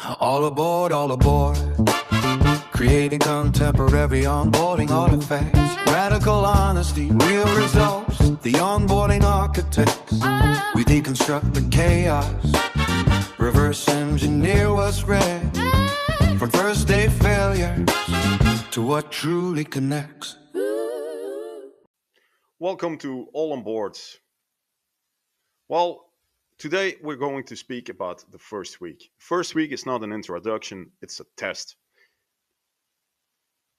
All aboard, all aboard. Creating contemporary onboarding artifacts. Radical honesty, real results. The onboarding architects. We deconstruct the chaos. Reverse engineer what's rare. From first day failures to what truly connects. Welcome to All on Board. Well, today we're going to speak about the first week. First week is not an introduction, it's a test.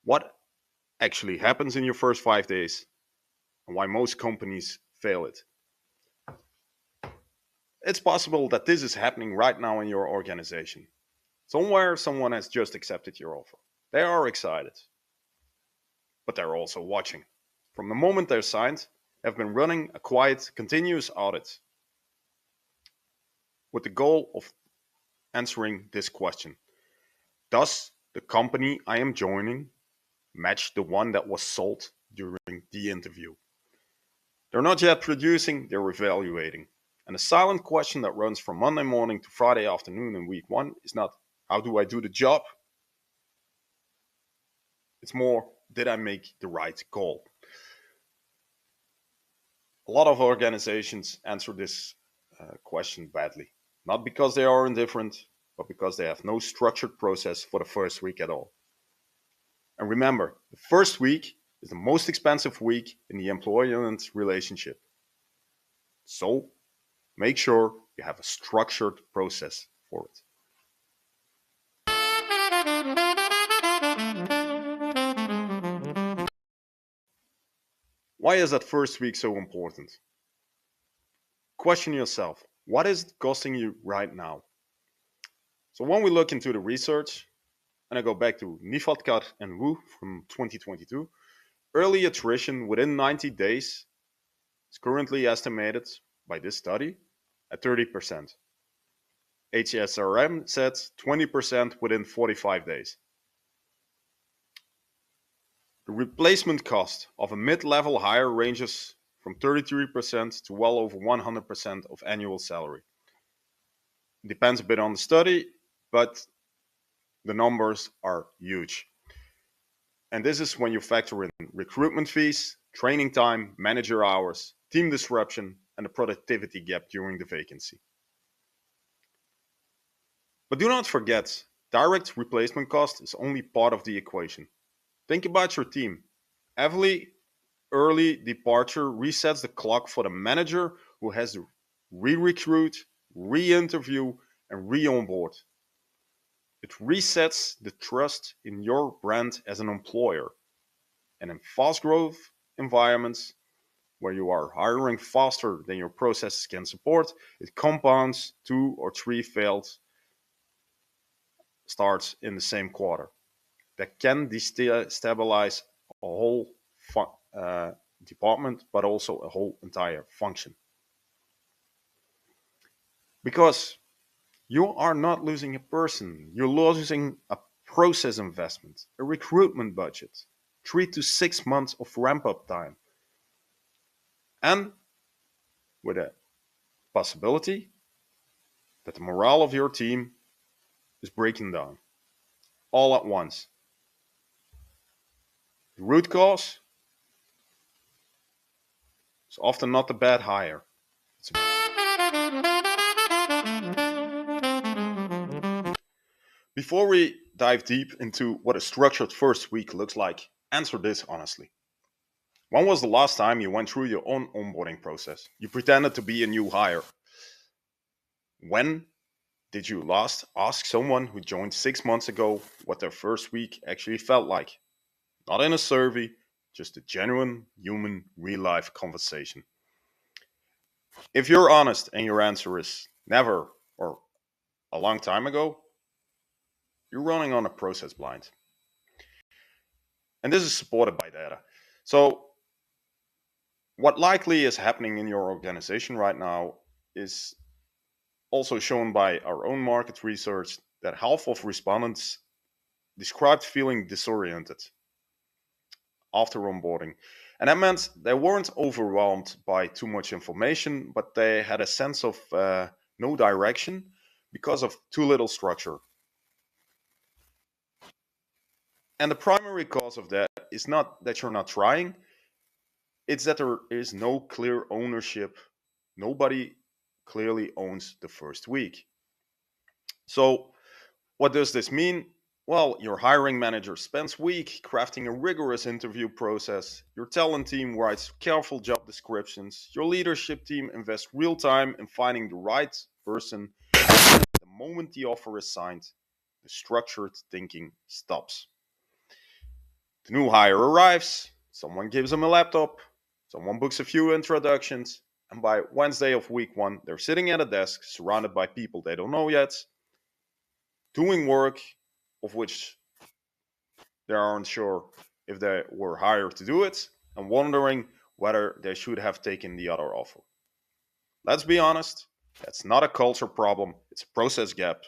What actually happens in your first 5 days and why most companies fail it. It's possible that this is happening right now in your organization. Somewhere someone has just accepted your offer. They are excited, but they're also watching. From the moment they're signed, have been running a quiet, continuous audit with the goal of answering this question. Does the company I am joining match the one that was sold during the interview? They're not yet producing, they're evaluating. And the silent question that runs from Monday morning to Friday afternoon in week 1 is not, how do I do the job? It's more, did I make the right call? A lot of organizations answer this question badly. Not because they are indifferent, but because they have no structured process for the first week at all. And remember, the first week is the most expensive week in the employee-employee relationship. So, make sure you have a structured process for it. Why is that first week so important? Question yourself, what is it costing you right now? So when we look into the research, and I go back to Nifatkar and Wu from 2022, early attrition within 90 days is currently estimated by this study at 30%. HSRM sets 20% within 45 days. The replacement cost of a mid-level hire ranges from 33% to well over 100% of annual salary. It depends a bit on the study, but the numbers are huge. And this is when you factor in recruitment fees, training time, manager hours, team disruption, and the productivity gap during the vacancy. But do not forget, direct replacement cost is only part of the equation. Think about your team. Every early departure resets the clock for the manager who has to re-recruit, re-interview, and re-onboard. It resets the trust in your brand as an employer. And in fast growth environments, where you are hiring faster than your processes can support, it compounds 2 or 3 failed starts in the same quarter. That can destabilize a whole department, but also a whole entire function. Because you are not losing a person, you're losing a process investment, a recruitment budget, 3 to 6 months of ramp-up time. And with a possibility that the morale of your team is breaking down all at once. The root cause is often not the bad hire. Before we dive deep into what a structured first week looks like, answer this honestly. When was the last time you went through your own onboarding process? You pretended to be a new hire. When did you last ask someone who joined 6 months ago what their first week actually felt like? Not in a survey, just a genuine human real-life conversation. If you're honest and your answer is never or a long time ago, you're running on a process blind. And this is supported by data. So what likely is happening in your organization right now is also shown by our own market research that half of respondents described feeling disoriented after onboarding. And that meant they weren't overwhelmed by too much information, but they had a sense of no direction because of too little structure. And the primary cause of that is not that you're not trying, it's that there is no clear ownership. Nobody clearly owns the first week. So, what does this mean? Well, your hiring manager spends week crafting a rigorous interview process. Your talent team writes careful job descriptions. Your leadership team invests real time in finding the right person. The moment the offer is signed, the structured thinking stops. The new hire arrives, someone gives them a laptop, someone books a few introductions, and by Wednesday of week one, they're sitting at a desk surrounded by people they don't know yet, doing work of which they aren't sure if they were hired to do it, and wondering whether they should have taken the other offer. Let's be honest, that's not a culture problem, it's a process gap.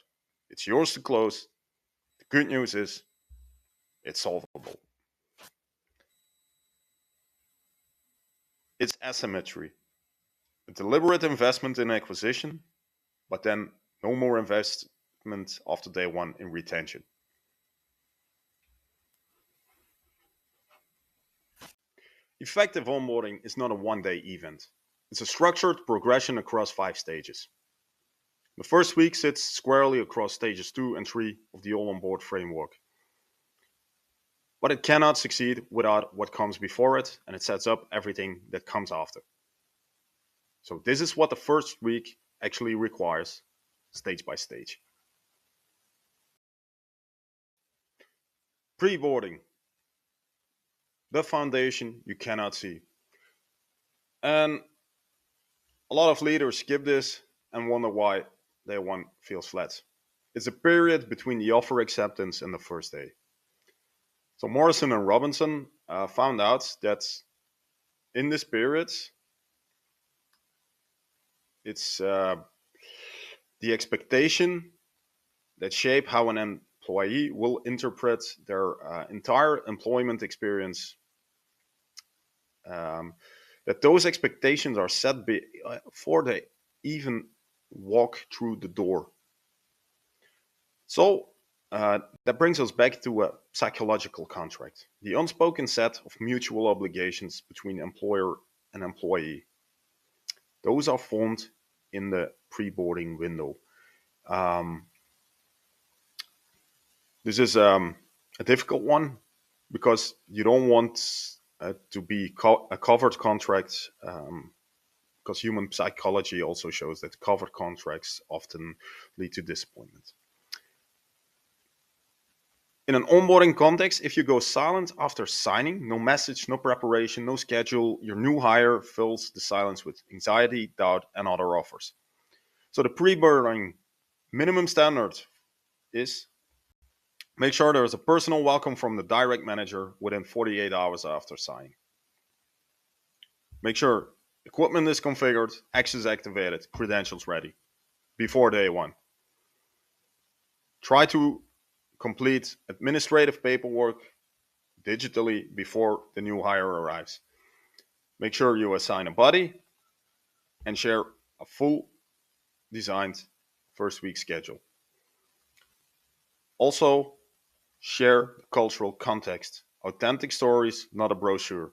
It's yours to close. The good news is it's solvable. It's asymmetry, a deliberate investment in acquisition, but then no more investment after day one in retention. Effective onboarding is not a one-day event. It's a structured progression across 5 stages. The first week sits squarely across stages 2 and 3 of the All On Board framework. But it cannot succeed without what comes before it, and it sets up everything that comes after. So this is what the first week actually requires, stage by stage. Pre-boarding, the foundation you cannot see. And a lot of leaders skip this and wonder why day one feels flat. It's a period between the offer acceptance and the first day. So Morrison and Robinson found out that in this period, it's the expectation that shape how an employee will interpret their entire employment experience. That those expectations are set before they even walk through the door. So that brings us back to a psychological contract, the unspoken set of mutual obligations between employer and employee. Those are formed in the pre-boarding window. Um, this is a difficult one because you don't want to be a covered contract, because human psychology also shows that covered contracts often lead to disappointment. In an onboarding context, if you go silent after signing, no message, no preparation, no schedule, your new hire fills the silence with anxiety, doubt, and other offers. So the pre-boarding minimum standard is make sure there is a personal welcome from the direct manager within 48 hours after signing. Make sure equipment is configured, access activated, credentials ready before day one. Try to complete administrative paperwork digitally before the new hire arrives. Make sure you assign a buddy and share a full designed first week schedule. Also, share cultural context, authentic stories, not a brochure.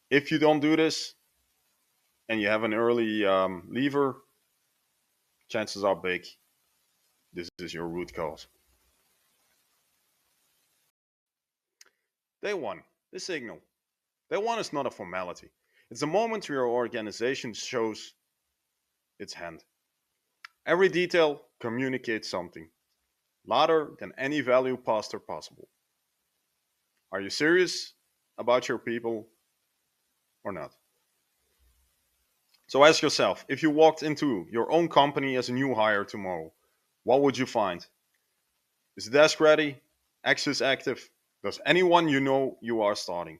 If you don't do this and you have an early leaver, chances are big this is your root cause. Day one, the signal. Day one is not a formality. It's a moment your organization shows its hand. Every detail communicates something, louder than any value poster possible. Are you serious about your people or not? So ask yourself, if you walked into your own company as a new hire tomorrow, what would you find? Is the desk ready? Access active? Does anyone you know you are starting?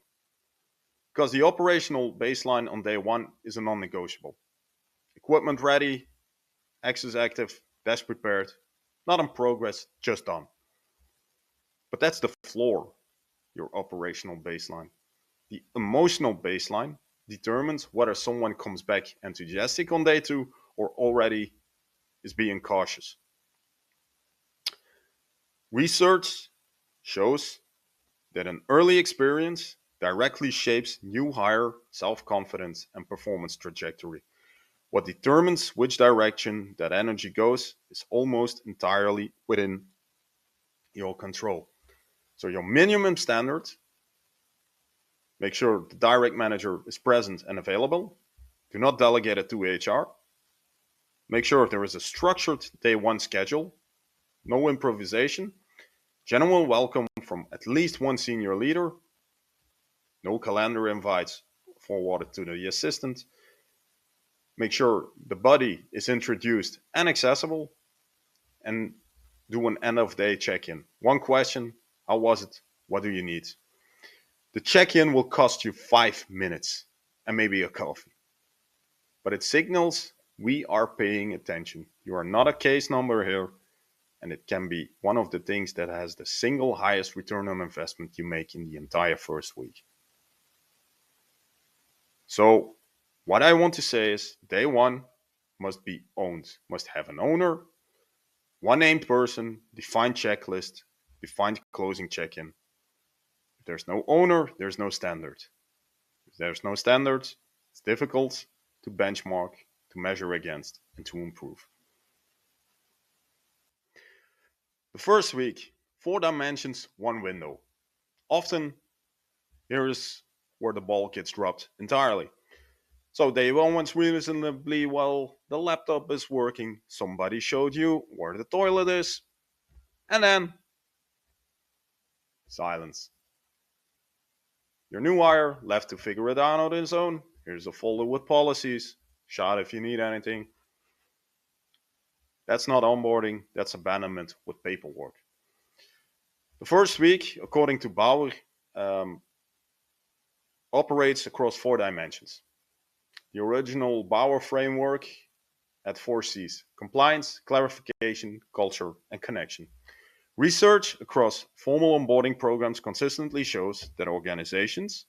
Because the operational baseline on day one is a non-negotiable. Equipment ready, access active, desk prepared, not in progress, just done. But that's the floor, your operational baseline. The emotional baseline determines whether someone comes back enthusiastic on day two or already is being cautious. Research shows that an early experience directly shapes new hire self-confidence and performance trajectory. What determines which direction that energy goes is almost entirely within your control. So your minimum standard, make sure the direct manager is present and available. Do not delegate it to HR. Make sure there is a structured day one schedule, no improvisation, genuine welcome from at least one senior leader, no calendar invites forwarded to the assistant. Make sure the body is introduced and accessible, and do an end of day check in. One question: how was it? What do you need? The check in will cost you 5 minutes and maybe a coffee, but it signals we are paying attention. You are not a case number here, and it can be one of the things that has the single highest return on investment you make in the entire first week. So, what I want to say is day one must be owned, must have an owner, one named person, defined checklist, defined closing check in. If there's no owner, there's no standard. If there's no standards, it's difficult to benchmark, to measure against, and to improve. The first week, 4 dimensions, one window. Often, here is where the ball gets dropped entirely. So day one went reasonably well, the laptop is working, somebody showed you where the toilet is, and then silence. Your new hire left to figure it out on his own. Here's a folder with policies. Shout if you need anything. That's not onboarding, that's abandonment with paperwork. The first week, according to Bauer, operates across 4 dimensions. The original Bauer framework had 4 C's: compliance, clarification, culture, and connection. Research across formal onboarding programs consistently shows that organizations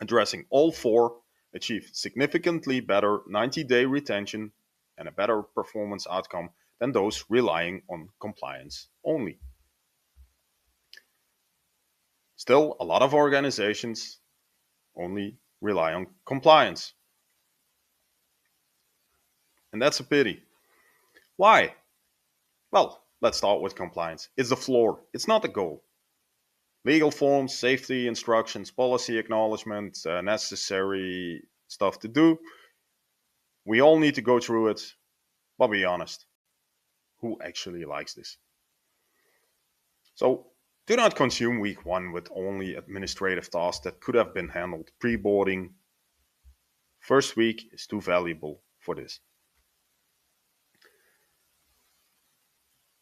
addressing all 4 achieve significantly better 90-day retention and a better performance outcome than those relying on compliance only. Still, a lot of organizations only rely on compliance. And that's a pity. Why? Well, let's start with compliance. It's the floor, it's not the goal. Legal forms, safety instructions, policy acknowledgement, necessary stuff to do. We all need to go through it, but be honest. Who actually likes this? So, do not consume week one with only administrative tasks that could have been handled pre-boarding. First week is too valuable for this.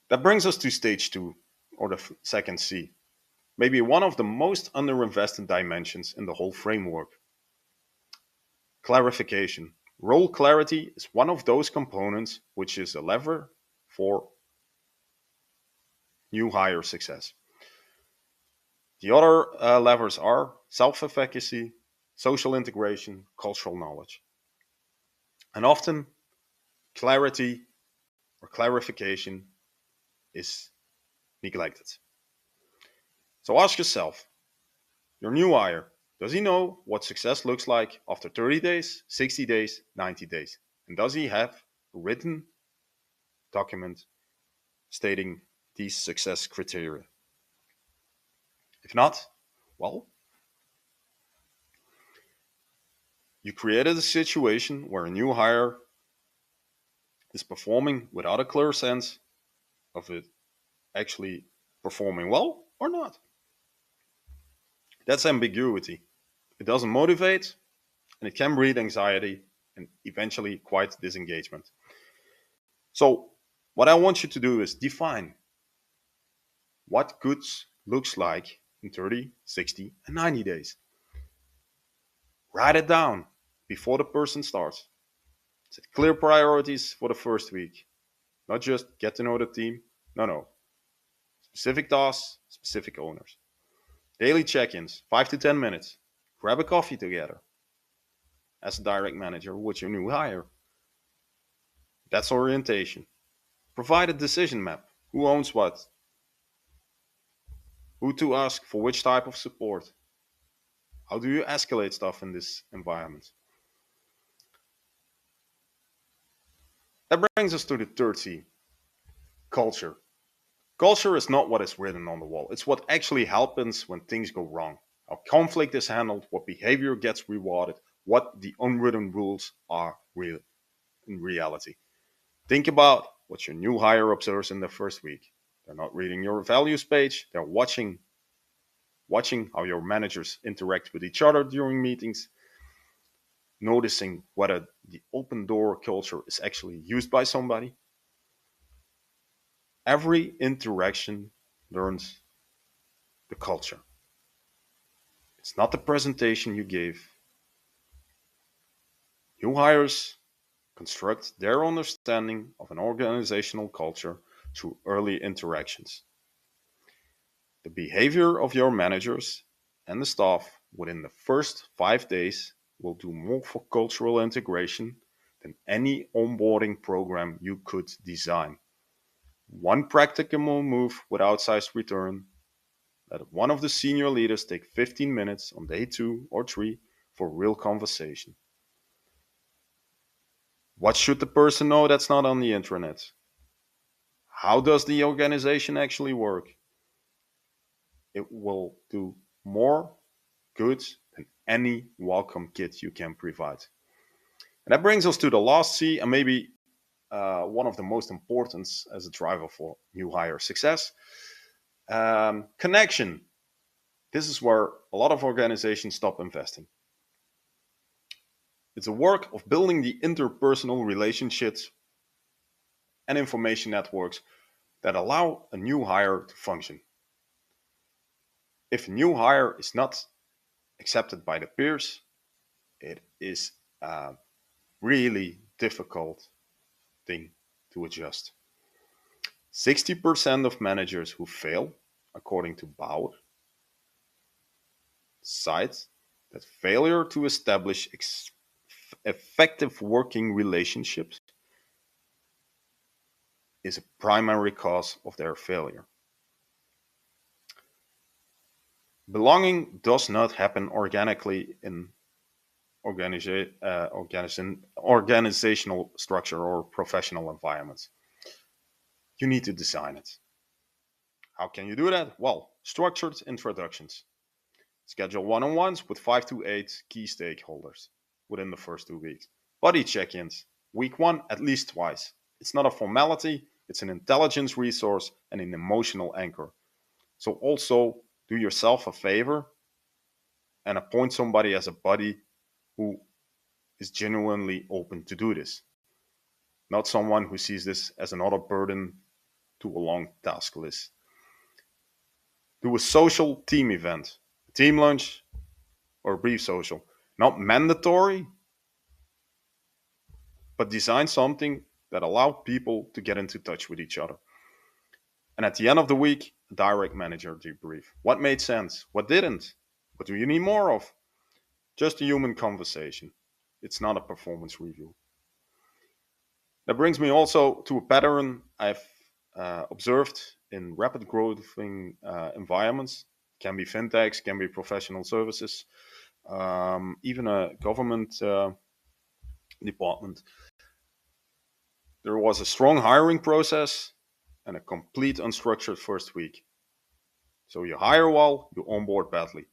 That brings us to stage 2, or the second C. Maybe one of the most underinvested dimensions in the whole framework. Clarification. Role clarity is one of those components which is a lever for new hire success. The other levers are self-efficacy, social integration, cultural knowledge. And often, clarity or clarification is neglected. So ask yourself, your new hire, does he know what success looks like after 30 days, 60 days, 90 days? And does he have a written document stating these success criteria? If not, well, you created a situation where a new hire is performing without a clear sense of it actually performing well or not. That's ambiguity. It doesn't motivate, and it can breed anxiety and eventually quite disengagement. So, what I want you to do is define what good looks like in 30, 60, and 90 days. Write it down before the person starts. Set clear priorities for the first week. Not just get to know the team. No. Specific tasks, specific owners. Daily check-ins, 5 to 10 minutes. Grab a coffee together as a direct manager with your new hire. That's orientation. Provide a decision map. Who owns what? Who to ask for which type of support? How do you escalate stuff in this environment? That brings us to the third C, culture. Culture is not what is written on the wall, it's what actually happens when things go wrong. How conflict is handled, what behavior gets rewarded, what the unwritten rules are real in reality. Think about what your new hire observes in their first week. They're not reading your values page, they're watching how your managers interact with each other during meetings, noticing whether the open door culture is actually used by somebody. Every interaction learns the culture. It's not the presentation you gave. New hires construct their understanding of an organizational culture through early interactions. The behavior of your managers and the staff within the first 5 days will do more for cultural integration than any onboarding program you could design. One practical move with outsized return: let one of the senior leaders take 15 minutes on day 2 or 3 for real conversation. What should the person know that's not on the intranet? How does the organization actually work? It will do more good than any welcome kit you can provide. And that brings us to the last C, and maybe one of the most important as a driver for new hire success: connection. This is where a lot of organizations stop investing. It's a work of building the interpersonal relationships and information networks that allow a new hire to function. If a new hire is not accepted by the peers, it is a really difficult thing to adjust. 60% of managers who fail, according to Bauer, cite that failure to establish effective working relationships is a primary cause of their failure. Belonging does not happen organically in organizational structure or professional environments. You need to design it. How can you do that? Well, structured introductions. Schedule one-on-ones with 5 to 8 key stakeholders within the first 2 weeks. Buddy check-ins. Week 1 at least twice. It's not a formality, it's an intelligence resource and an emotional anchor. So also do yourself a favor and appoint somebody as a buddy who is genuinely open to do this. Not someone who sees this as another burden to a long task list. Do a social team event, a team lunch, or a brief social. Not mandatory, but design something that allows people to get into touch with each other. And at the end of the week, a direct manager debrief. What made sense? What didn't? What do you need more of? Just a human conversation. It's not a performance review. That brings me also to a pattern I've observed in rapid growing environments. Can be fintechs, can be professional services, even a government department. There was a strong hiring process and a complete unstructured first week. So you hire well, you onboard badly.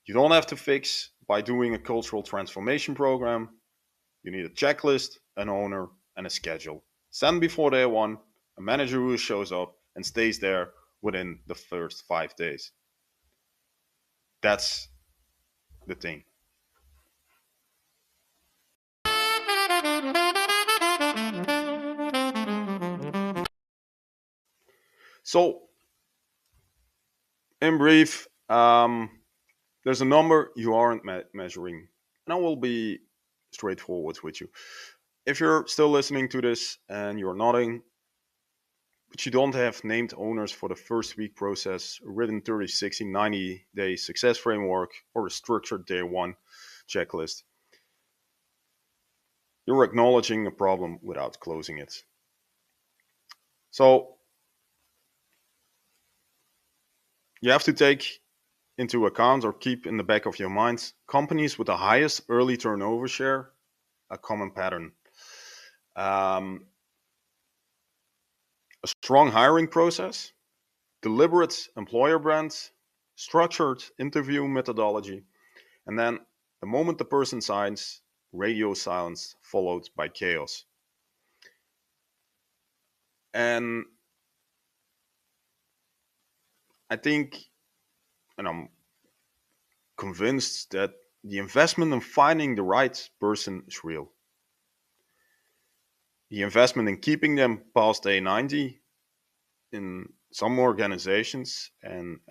You don't have to fix by doing a cultural transformation program. You need a checklist, an owner, and a schedule. Send before day 1, a manager who shows up and stays there within the first 5 days. That's the thing. So, in brief, there's a number you aren't measuring, and I will be straightforward with you. If you're still listening to this and you're nodding, but you don't have named owners for the first week process, a written 30, 60, 90-day success framework, or a structured day 1 checklist, you're acknowledging a problem without closing it. So, You have to take into account or keep in the back of your mind companies with the highest early turnover share, a common pattern. A strong hiring process, deliberate employer brand, structured interview methodology, and then the moment the person signs, radio silence followed by chaos. And I think, and I'm convinced that the investment in finding the right person is real. The investment in keeping them past day 90 in some organizations, and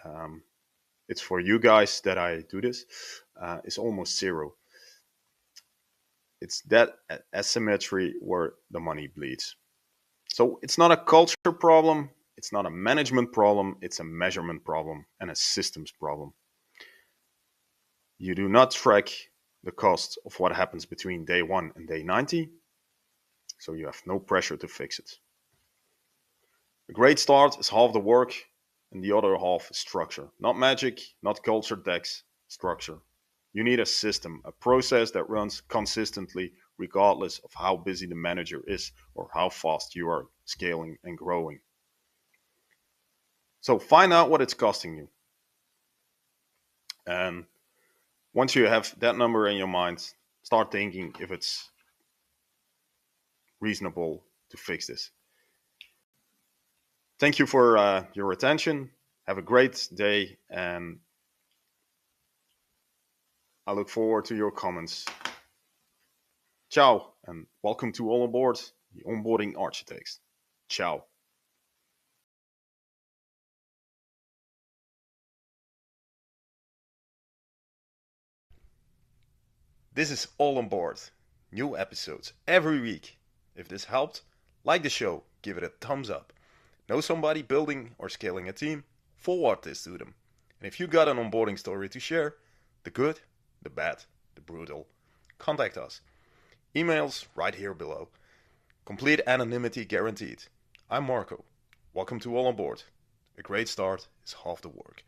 it's for you guys that I do this, is almost zero. It's that asymmetry where the money bleeds. So it's not a culture problem, it's not a management problem, it's a measurement problem and a systems problem. You do not track the cost of what happens between day 1 and day 90, so you have no pressure to fix it. A great start is half the work, and the other half is structure. Not magic, not culture decks, structure. You need a system, a process that runs consistently regardless of how busy the manager is or how fast you are scaling and growing. So find out what it's costing you. And once you have that number in your mind, start thinking if it's reasonable to fix this. Thank you for your attention. Have a great day, and I look forward to your comments. Ciao, and welcome to All On Board, the Onboarding Architects. Ciao. This is All On Board. New episodes every week. If this helped, like the show, give it a thumbs up. Know somebody building or scaling a team? Forward this to them. And if you got an onboarding story to share, the good, the bad, the brutal, contact us. Emails right here below. Complete anonymity guaranteed. I'm Marco. Welcome to All On Board. A great start is half the work.